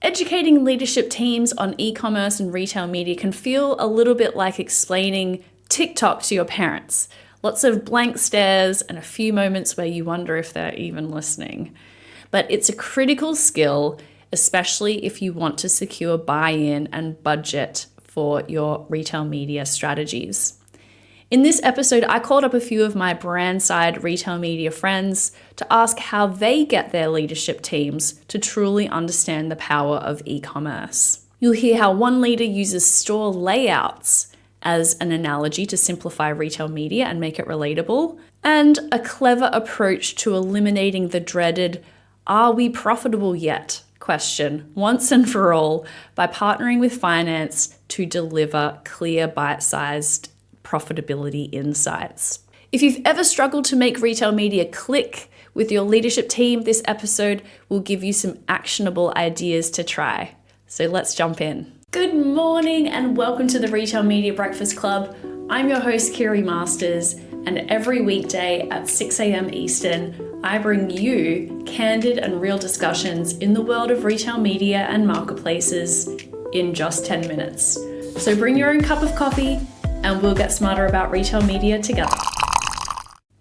Educating leadership teams on e-commerce and retail media can feel a little bit like explaining TikTok to your parents. Lots of blank stares and a few moments where you wonder if they're even listening. But it's a critical skill, especially if you want to secure buy-in and budget for your retail media strategies. In this episode, I called up a few of my brand side retail media friends to ask how they get their leadership teams to truly understand the power of e-commerce. You'll hear how one leader uses store layouts as an analogy to simplify retail media and make it relatable, and a clever approach to eliminating the dreaded "are we profitable yet?" question once and for all by partnering with finance to deliver clear bite-sized profitability insights. If you've ever struggled to make retail media click with your leadership team, this episode will give you some actionable ideas to try. So let's jump in. Good morning and welcome to the Retail Media Breakfast Club. I'm your host, Kiri Masters, and every weekday at 6 a.m. Eastern, I bring you candid and real discussions in the world of retail media and marketplaces in just 10 minutes. So bring your own cup of coffee and we'll get smarter about retail media together.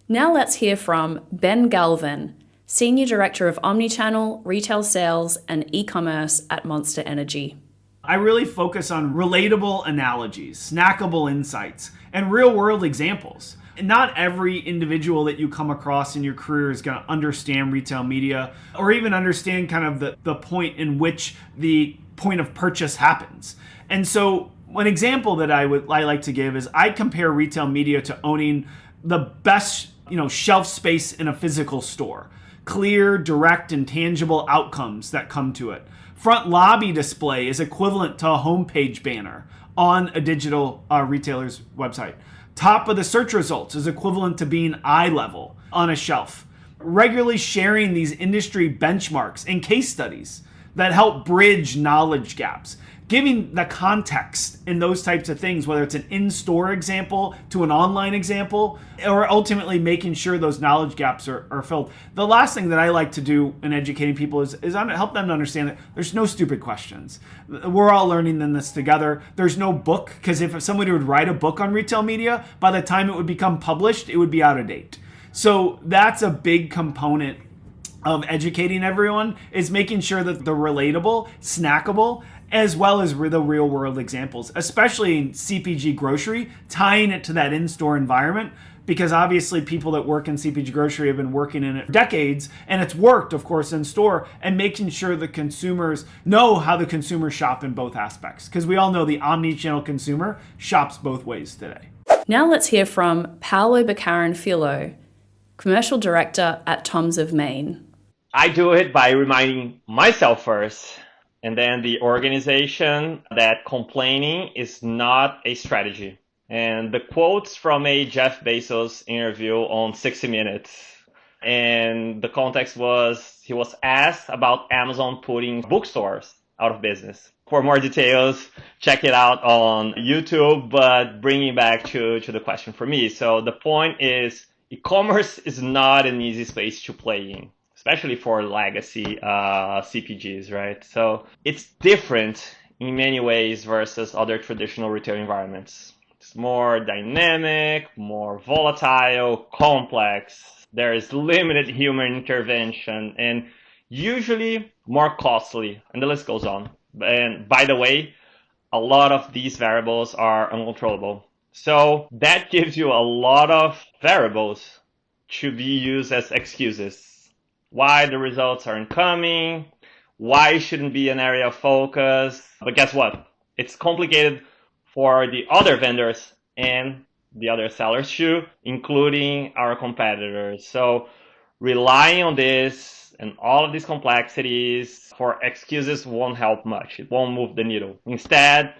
Now let's hear from Ben Galvin, Senior Director of Omnichannel, Retail Sales, and E-commerce at Monster Energy. I really focus on relatable analogies, snackable insights, and real-world examples. And not every individual that you come across in your career is going to understand retail media or even understand kind of the point in which the point of purchase happens. And so one example that I like to give is I compare retail media to owning the best, shelf space in a physical store. Clear, direct, and tangible outcomes that come to it. Front lobby display is equivalent to a homepage banner on a digital retailer's website. Top of the search results is equivalent to being eye level on a shelf. Regularly sharing these industry benchmarks and case studies that help bridge knowledge gaps. Giving the context in those types of things, whether it's an in-store example to an online example, or ultimately making sure those knowledge gaps are filled. The last thing that I like to do in educating people is help them to understand that there's no stupid questions. We're all learning in this together. There's no book, because if somebody would write a book on retail media, by the time it would become published, it would be out of date. So that's a big component of educating everyone, is making sure that they're relatable, snackable, as well as the real world examples, especially in CPG grocery, tying it to that in-store environment, because obviously people that work in CPG grocery have been working in it for decades, and it's worked, of course, in store, and making sure the consumers know how the consumers shop in both aspects, because we all know the omni-channel consumer shops both ways today. Now let's hear from Paolo Bacarin Filho, Commercial Director at Tom's of Maine. I do it by reminding myself first, and then the organization, that complaining is not a strategy. And the quotes from a Jeff Bezos interview on 60 Minutes. And the context was, he was asked about Amazon putting bookstores out of business. For more details, check it out on YouTube, but bringing back to the question for me. So the point is, e-commerce is not an easy space to play in, especially for legacy CPGs, right? So it's different in many ways versus other traditional retail environments. It's more dynamic, more volatile, complex. There is limited human intervention and usually more costly, and the list goes on. And by the way, a lot of these variables are uncontrollable. So that gives you a lot of variables to be used as excuses. Why the results aren't coming, why it shouldn't be an area of focus. But guess what? It's complicated for the other vendors and the other sellers too, including our competitors. So relying on this and all of these complexities for excuses won't help much. It won't move the needle. Instead,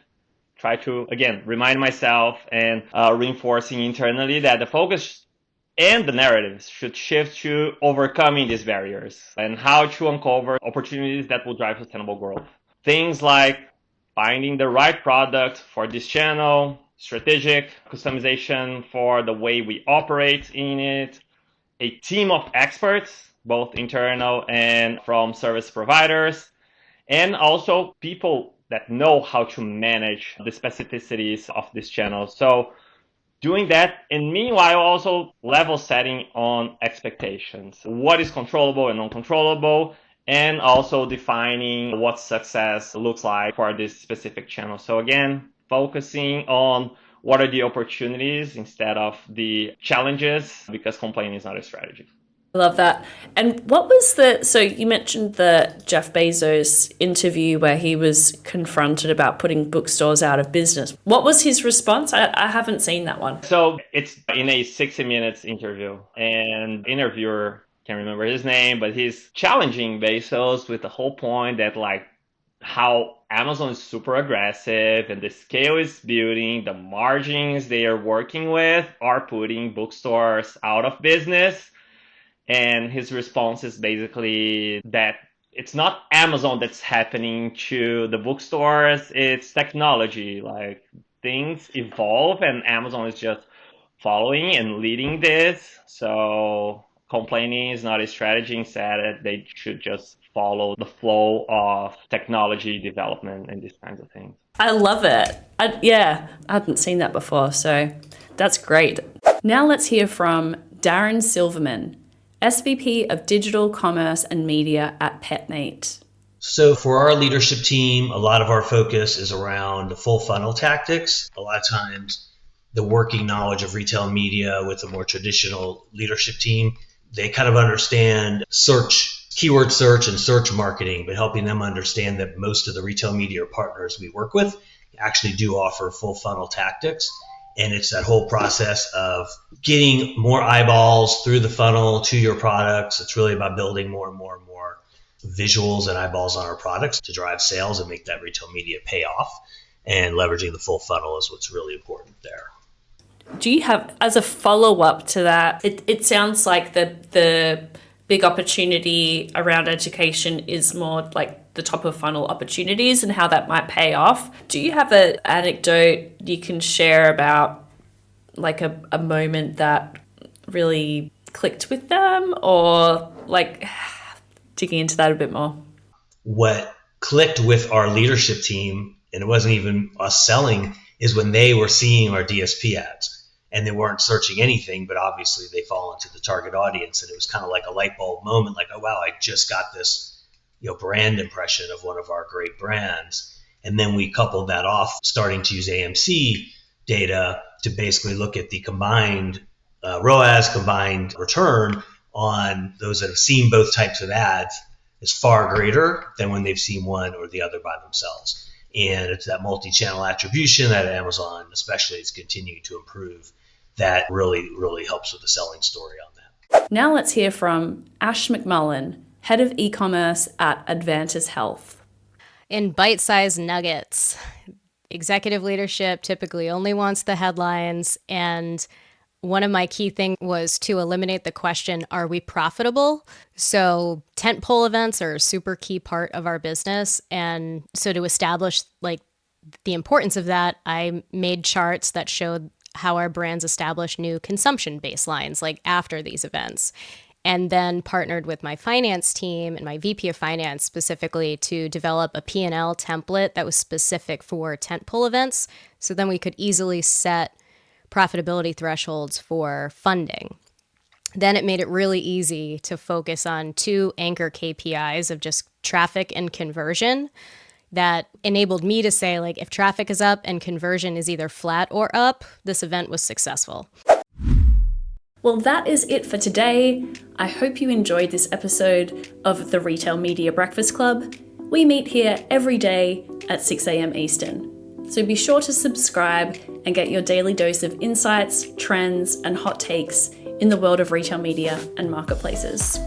try to, again, remind myself and reinforcing internally that the focus and the narratives should shift to overcoming these barriers and how to uncover opportunities that will drive sustainable growth. Things like finding the right product for this channel, strategic customization for the way we operate in it, a team of experts, both internal and from service providers, and also people that know how to manage the specificities of this channel. So doing that, and meanwhile also level setting on expectations. What is controllable and uncontrollable, and also defining what success looks like for this specific channel. So again, focusing on what are the opportunities instead of the challenges, because complaining is not a strategy. I love that. And so you mentioned the Jeff Bezos interview where he was confronted about putting bookstores out of business. What was his response? I haven't seen that one. So it's in a 60 Minutes interview, and interviewer, can't remember his name, but he's challenging Bezos with the whole point that like how Amazon is super aggressive and the scale is building, the margins they are working with are putting bookstores out of business. And his response is basically that it's not Amazon that's happening to the bookstores, it's technology. Like things evolve and Amazon is just following and leading this. So complaining is not a strategy. Instead, they should just follow the flow of technology development and these kinds of things. I love it. I hadn't seen that before, so that's great. Now let's hear from Darren Silverman, SVP of Digital Commerce and Media at Petmate. So for our leadership team, a lot of our focus is around the full funnel tactics. A lot of times the working knowledge of retail media with a more traditional leadership team, they kind of understand search, keyword search and search marketing, but helping them understand that most of the retail media partners we work with actually do offer full funnel tactics. And it's that whole process of getting more eyeballs through the funnel to your products. It's really about building more and more and more visuals and eyeballs on our products to drive sales and make that retail media pay off. And leveraging the full funnel is what's really important there. Do you have, as a follow-up to that, it sounds like the big opportunity around education is more like the top of funnel opportunities and how that might pay off. Do you have an anecdote you can share about like a moment that really clicked with them, or like digging into that a bit more? What clicked with our leadership team, and it wasn't even us selling, is when they were seeing our DSP ads and they weren't searching anything, but obviously they fall into the target audience. And it was kind of like a light bulb moment, like, oh, wow, I just got this brand impression of one of our great brands. And then we coupled that off, starting to use AMC data to basically look at the combined ROAS, combined return on those that have seen both types of ads is far greater than when they've seen one or the other by themselves. And it's that multi-channel attribution that Amazon especially is continuing to improve that really, really helps with the selling story on that. Now let's hear from Ash McMullen, Head of E-commerce at Advantice Health. In bite-sized nuggets, executive leadership typically only wants the headlines, and one of my key things was to eliminate the question, are we profitable? So tentpole events are a super key part of our business, and so to establish like the importance of that, I made charts that showed how our brands establish new consumption baselines like after these events. And then partnered with my finance team and my VP of finance specifically to develop a P&L template that was specific for tentpole events. So then we could easily set profitability thresholds for funding. Then it made it really easy to focus on two anchor KPIs of just traffic and conversion that enabled me to say, like, if traffic is up and conversion is either flat or up, this event was successful. Well, that is it for today. I hope you enjoyed this episode of the Retail Media Breakfast Club. We meet here every day at 6 a.m. Eastern. So be sure to subscribe and get your daily dose of insights, trends, and hot takes in the world of retail media and marketplaces.